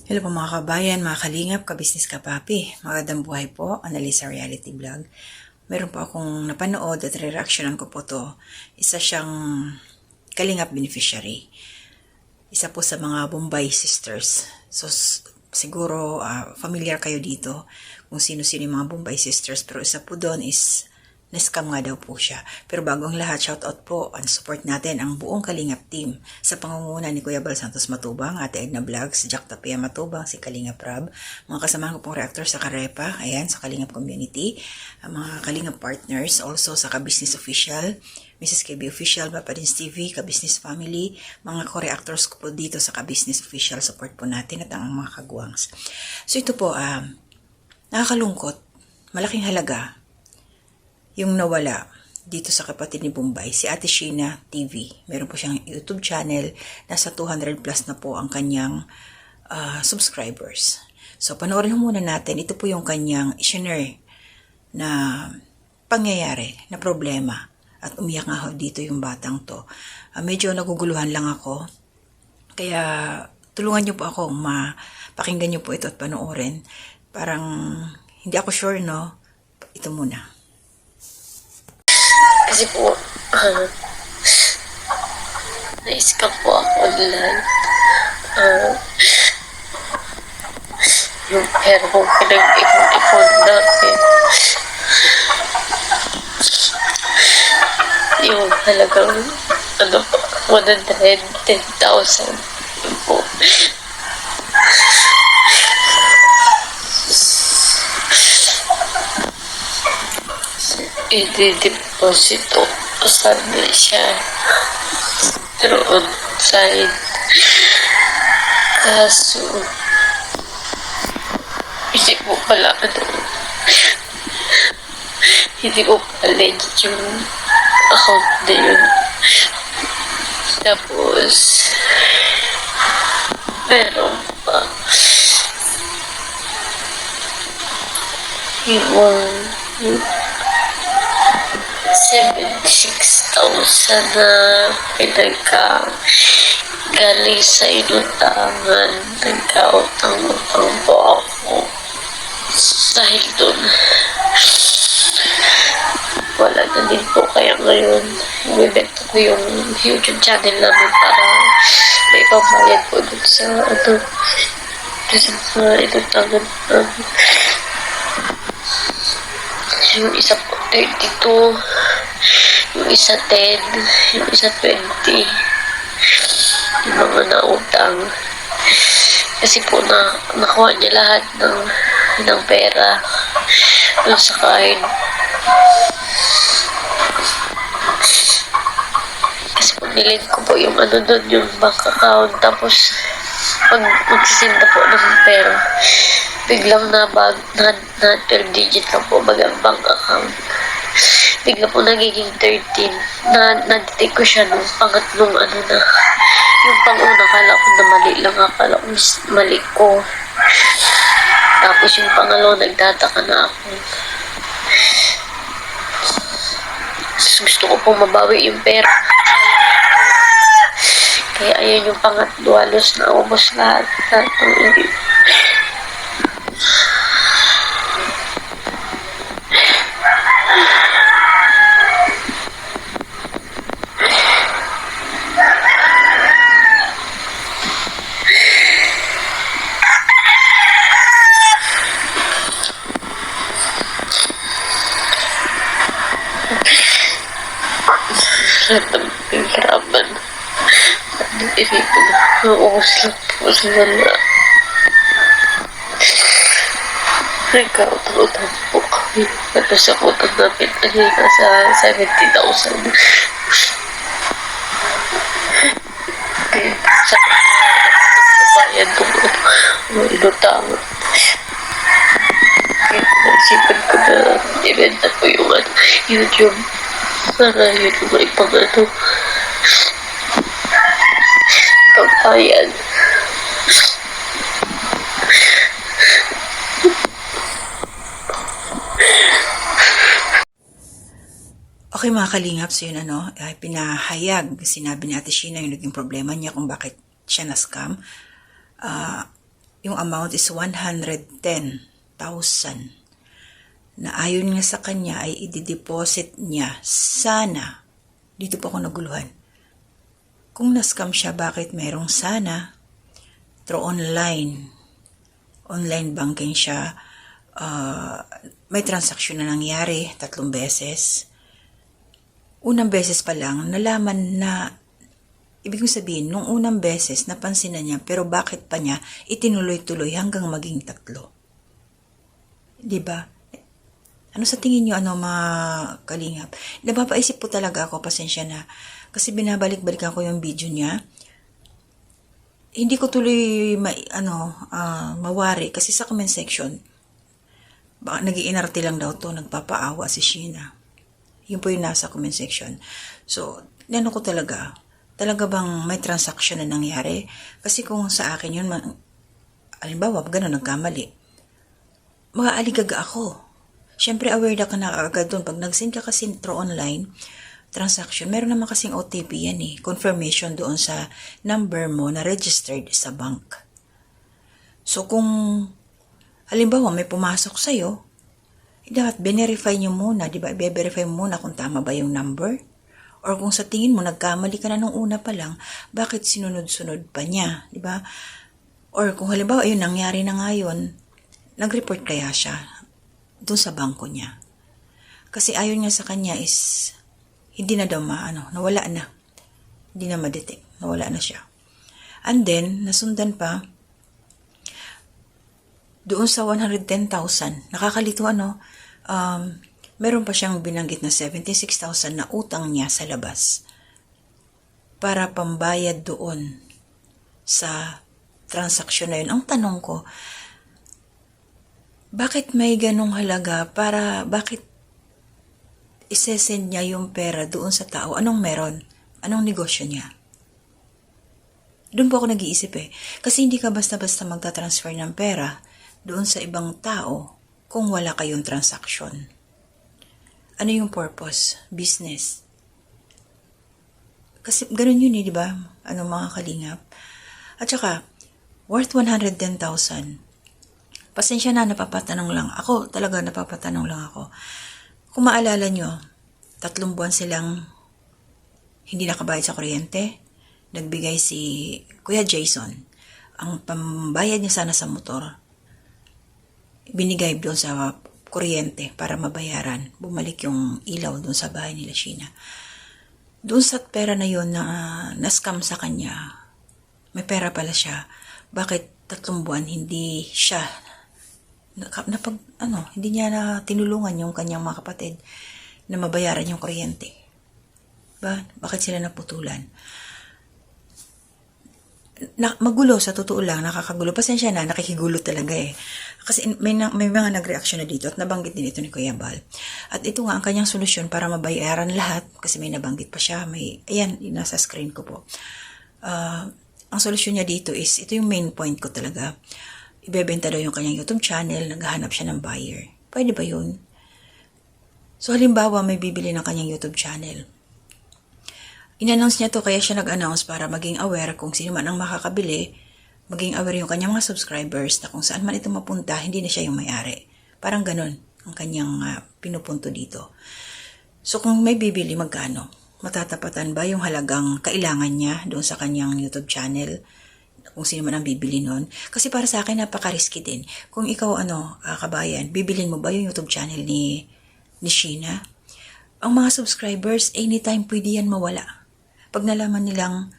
Hello po mga kabayan, mga kalingap, kabisnes kapapi. Magandang buhay po, Analisa Reality Vlog. Meron po akong napanood at re-reactionan ko po to. Isa siyang kalingap beneficiary. Isa po sa mga Bombay Sisters. So siguro familiar kayo dito kung sino-sino yung mga Bombay Sisters. Pero isa po doon is na-scam nga daw po siya. Pero bago ang lahat, shoutout po ang support natin ang buong Kalingap team sa pangunguna ni Kuya Bal Santos Matubang, Ate Edna Vlogs, Jack Tapia Matubang, si Kalingap Rab, mga kasamahan ko pong reactor sa Karepa, ayan, sa Kalingap Community, mga Kalingap partners, also sa Ka-Business Official, Mrs. KB Official, Papadins TV, Ka-Business Family, mga co-reactors ko po dito sa Ka-Business Official, support po natin at ang mga kagwangs. So ito po, nakakalungkot, malaking halaga, yung nawala dito sa kapatid ni Bombay, si Ate Sheena TV. Meron po siyang YouTube channel. Nasa 200 plus na po ang kanyang subscribers. So, panoorin muna natin. Ito po yung kanyang share na pangyayari, na problema. At umiyak nga ho dito yung batang to. Medyo naguguluhan lang ako. Kaya, tulungan niyo po ako. Pakinggan niyo po ito at panoorin. Parang, hindi ako sure, no? Ito muna. Kasi po, na-scam po ako online. Yung pera kong pinag-ipon-ipon natin. Yung halagang, 110,000. Yun po. I-deposito sana siya pero on-site. Kaso hindi ko pala hindi ko pala legit yung account na yun. Tapos meron pa yung 76,000 na galing sa inutangan. Nagkautang-utang po ako. Dahil doon, wala na din po. Kaya ngayon, ibibenta ko yung YouTube channel namin para may pambayad po doon sa inutangan namin. Yung isa po 32, yung isa 10, yung isa 20, yung mga nautang. Kasi po nakuha niya lahat ng pera dun sa card. Kasi po nilink ko po yung doon, yung bank account. Tapos mag-send na po ng pera. Biglang na 12 digit lang po bagang bank account. Bigla po nagiging 13. Na-detect ko siya nung pangatlong na. Yung pang-una, kala ko na mali lang. Akala ko mali ko. Tapos yung pangalawa, nagtataka na ako. Gusto ko pong mabawi yung pera. Kaya ayun yung pangatlo, halos na ubos lahat. Lahat ng pinaghirapan. Inipin na. Nauubos lang po sa wala. Nagkautang-utang po kami. Tapos sa utang namin, nasa 70,000. Kaya sa pagbabayad ko inutangan. Kaya naisipan ko na ibenta ko yung YouTube. Para yun yung maipang pagbayad. Okay mga kalingap, so yun pinahayag, sinabi ni Ate Sheena yung naging problema niya kung bakit siya na-scam. yung amount is 110,000 na ayon nga sa kanya ay i-deposit niya. Sana, dito po ako naguluhan. Kung na-scam siya, bakit merong sana? Through online banking siya, may transaction na nangyari 3 beses. Unang beses pa lang, nalaman na, ibig sabihin, nung unang beses, napansin na niya, pero bakit pa niya itinuloy-tuloy hanggang maging 3? Diba? Ano sa tingin niyo, mga kalingap? Napapaisip po talaga ako, pasensya na, kasi binabalik-balikan ko yung video niya. Hindi ko tuloy mawari, kasi sa comment section, baka nag-iinarte lang daw to, nagpapaawa si Sheena. Yun po yung nasa comment section. So, nano ko talaga bang may transaction na nangyari? Kasi kung sa akin yun, alimbawa, gano'n nagkamali, maaaligaga ako. Siyempre, aware na ka na agad doon. Pag nag-send ka kasi through online transaction, meron naman kasing OTP yan confirmation doon sa number mo na registered sa bank. So, kung halimbawa may pumasok sa'yo, dapat verify nyo muna, di ba? I-verify mo muna kung tama ba yung number. Or kung sa tingin mo, nagkamali ka na nung una pa lang, bakit sinunod-sunod pa niya, di ba? Or kung halimbawa, ayun, nangyari na nga yun, nag-report kaya siya doon sa bangko niya. Kasi ayon nga sa kanya is, hindi na daw nawala na. Hindi na ma-detect, nawala na siya. And then, nasundan pa, doon sa 110,000, nakakalito meron pa siyang binanggit na 76,000 na utang niya sa labas para pambayad doon sa transaksyon na yun. Ang tanong ko, bakit may ganong halaga bakit isesend niya yung pera doon sa tao? Anong meron? Anong negosyo niya? Doon po ako nag-iisip Kasi hindi ka basta-basta magta-transfer ng pera doon sa ibang tao kung wala kayong transaction. Ano yung purpose? Business. Kasi ganun yun di ba? Mga kalingap. At saka, worth 110,000. Pasensya na, napapatanong lang. Ako, talaga napapatanong lang ako. Kung maalala nyo, 3 buwan silang hindi nakabayad sa kuryente. Nagbigay si Kuya Jason. Ang pambayad niya sana sa motor, binigay doon sa kuryente para mabayaran. Bumalik yung ilaw doon sa bahay nila Sheena. Doon sa pera na yun na na-scam sa kanya, may pera pala siya. Bakit 3 buwan hindi siya hindi niya na tinulungan yung kanyang mga kapatid na mabayaran yung kuryente? Bakit sila naputulan? Magulo, sa totoo lang, nakakagulo. Pasensya na, nakikigulo talaga Kasi may mga nag-reaction na dito at nabanggit din ito ni Kuya Bal. At ito nga ang kanyang solusyon para mabayaran lahat, kasi may nabanggit pa siya, ayan, nasa screen ko po. Ang solusyon niya dito is, ito yung main point ko talaga. Ibebenta daw yung kanyang YouTube channel, naghahanap siya ng buyer. Pwede ba yun? So halimbawa, may bibili ng kanyang YouTube channel. In-announce niya to, kaya siya nag-announce para maging aware kung sino man ang makakabili, maging aware yung kanyang mga subscribers na kung saan man ito mapunta, hindi na siya yung may-ari. Parang ganun ang kanyang pinupunto dito. So kung may bibili, magkano? Matatapatan ba yung halagang kailangan niya doon sa kanyang YouTube channel? Kung sino man ang bibili nun. Kasi para sa akin, napaka-risky din. Kung ikaw, kabayan, bibilin mo ba yung YouTube channel ni Sheena? Ang mga subscribers, anytime pwede yan mawala. Pag nalaman nilang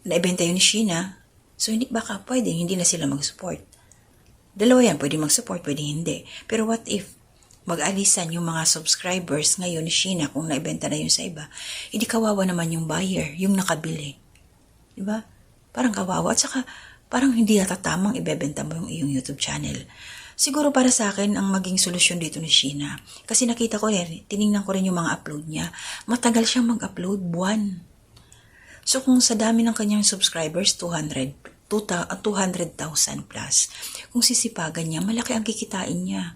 naibenta yun ni Sheena, so baka pwedeng hindi na sila mag-support. Dalawa yan, pwede mag-support, pwede hindi. Pero what if mag-alisan yung mga subscribers ngayon ni Sheena kung naibenta na yun sa iba? Hindi kawawa naman yung buyer, yung nakabili. Diba? Parang kawawa. At saka, parang hindi yata tamang ibebenta mo yung iyong YouTube channel. Siguro para sa akin, ang maging solusyon dito ni Sheena. Kasi nakita ko tiningnan ko rin yung mga upload niya. Matagal siyang mag-upload, buwan. So kung sa dami ng kanyang subscribers, 200,000 plus, kung sisipagan niya, malaki ang kikitain niya.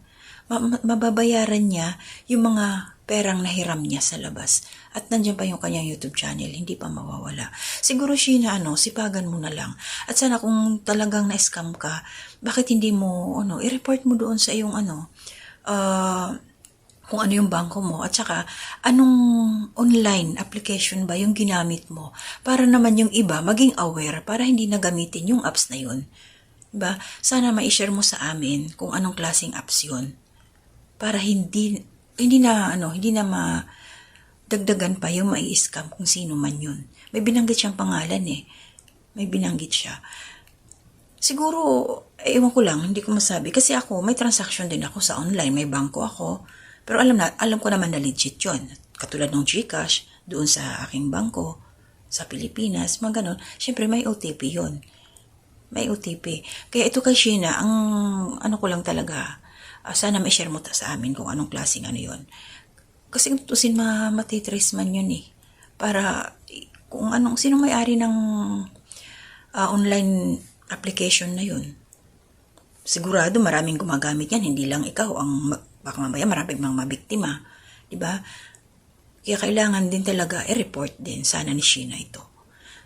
Mababayaran niya yung mga perang nahiram niya sa labas. At nandiyan pa yung kanyang YouTube channel, hindi pa mawawala. Siguro Sheena, sipagan mo na lang. At sana kung talagang na-scam ka, bakit hindi mo, i-report mo doon sa iyong kung ano yung bangko mo. At saka, anong online application ba yung ginamit mo? Para naman yung iba maging aware, para hindi na gamitin yung apps na yun. Diba? Sana ma-share mo sa amin kung anong klaseng apps yun. Para hindi na madagdagan pa yung mai-scam kung sino man yun. May binanggit siyang pangalan May binanggit siya. Siguro, ewan ko lang, hindi ko masabi. Kasi ako, may transaction din ako sa online. May bangko ako. Pero alam ko naman na legit yun. Katulad ng GCash, doon sa aking bangko, sa Pilipinas, mga ganon. Siyempre, may OTP yun. May OTP. Kaya ito kay Sheena, ang ko lang talaga, sana ma-share mo sa amin kung anong klaseng yun. Kasi kung tutusin matitrace man yun Para kung sino may-ari ng online application na yun. Sigurado maraming gumagamit yan, hindi lang ikaw baka mamaya maraming mga mabiktima. Diba? Kaya kailangan din talaga i-report din sana ni Sheena ito.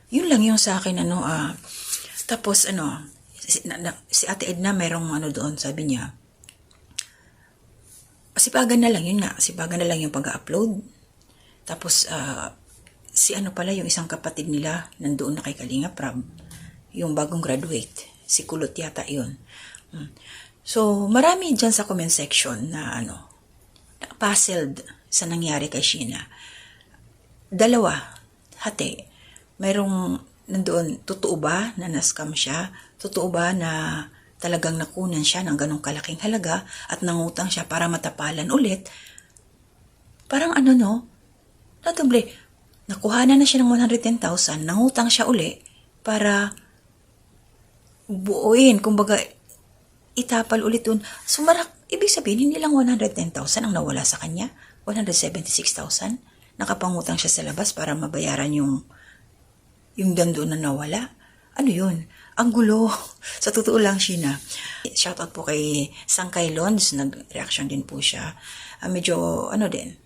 Yun lang yung sa akin tapos si Ate Edna merong doon, sabi niya, sipagan na lang, yun nga, sipagan na lang yung pag-upload. Tapos, si pala, yung isang kapatid nila, nandoon na kay Kalinga Prab, yung bagong graduate, si Kulot yata yun. So, marami dyan sa comment section na puzzled sa nangyari kay Sheena. Dalawa, hati, mayroong nandoon, totoo ba na na-scam siya? Totoo ba na talagang nakunan siya ng ganong kalaking halaga at nangutang siya para matapalan ulit? Parang nadoble. Nakuhanan na siya ng 110,000, nangutang siya uli para buuin, kumbaga itapal ulit dun. So, ibig sabihin, hindi lang 110,000 ang nawala sa kanya, 176,000. Nakapangutang siya sa labas para mabayaran yung doon na nawala. Ano yun? Ang gulo. Sa totoo lang, Sheena. Shoutout po kay Sangkay Lons. Nag-reaction din po siya. Medyo, din.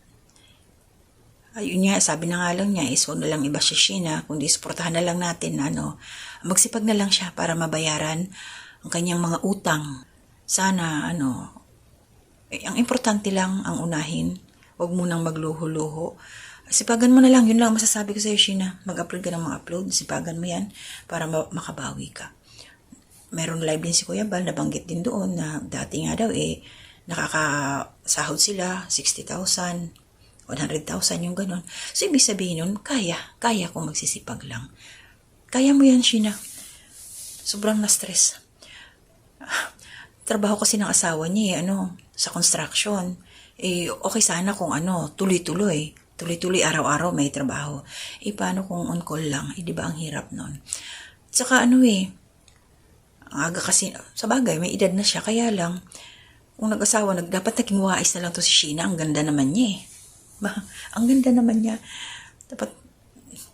Ayun nga, sabi na nga lang niya, huwag na lang iba si Sheena, kundi suportahan na lang natin, magsipag na lang siya para mabayaran ang kanyang mga utang. Sana, ang importante lang ang unahin. Huwag munang magluho-luho. Sipagan mo na lang, yun lang masasabi ko sa'yo, Sheena. Mag-upload ka ng mga upload, sipagan mo yan para makabawi ka. Meron live din si Kuya Bal, nabanggit din doon na dati nga daw nakakasahod sila, 60,000, 100,000 yung ganon. So, ibig sabihin nun, kaya kung magsisipag lang. Kaya mo yan, Sheena. Sobrang na-stress. Trabaho kasi ng asawa niya, sa construction. Okay sana kung tuloy-tuloy. Tuloy-tuloy, araw-araw may trabaho. Paano kung on-call lang? Di ba ang hirap nun? Saka ang aga kasi, sa bagay, may edad na siya. Kaya lang, kung nag-asawa, dapat naging wais na lang to si Sheena. Ang ganda naman niya Ang ganda naman niya. Dapat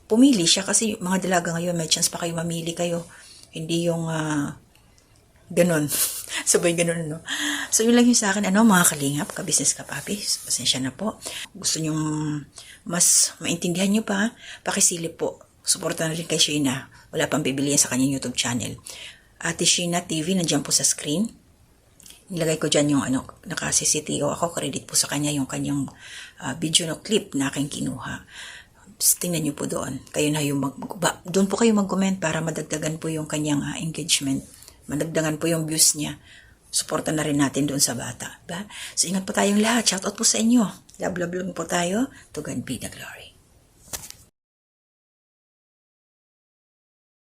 pumili siya kasi mga dalaga ngayon, may chance pa kayo mamili kayo. Hindi yung ganon. Sabay ganon, So, yun lang yung sa akin, mga kalingap, ka-business ka, papi. Pasensya na po. Gusto nyong mas maintindihan nyo pa, pakisilip po. Suporta na rin kay Sheena. Wala pang bibilihan sa kanyang YouTube channel. Ate Sheena TV, nandiyan po sa screen. Nilagay ko dyan yung naka-CCTV ako. Credit po sa kanya yung kanyang video clip na aking kinuha. Tingnan nyo po doon. Kayo na doon po kayo mag-comment para madagdagan po yung kanyang engagement. Madagdagan po yung views niya. Suporta na rin natin doon sa bata. Diba? So, ingat po tayong lahat. Shoutout po sa inyo. Love po tayo. To God be the glory.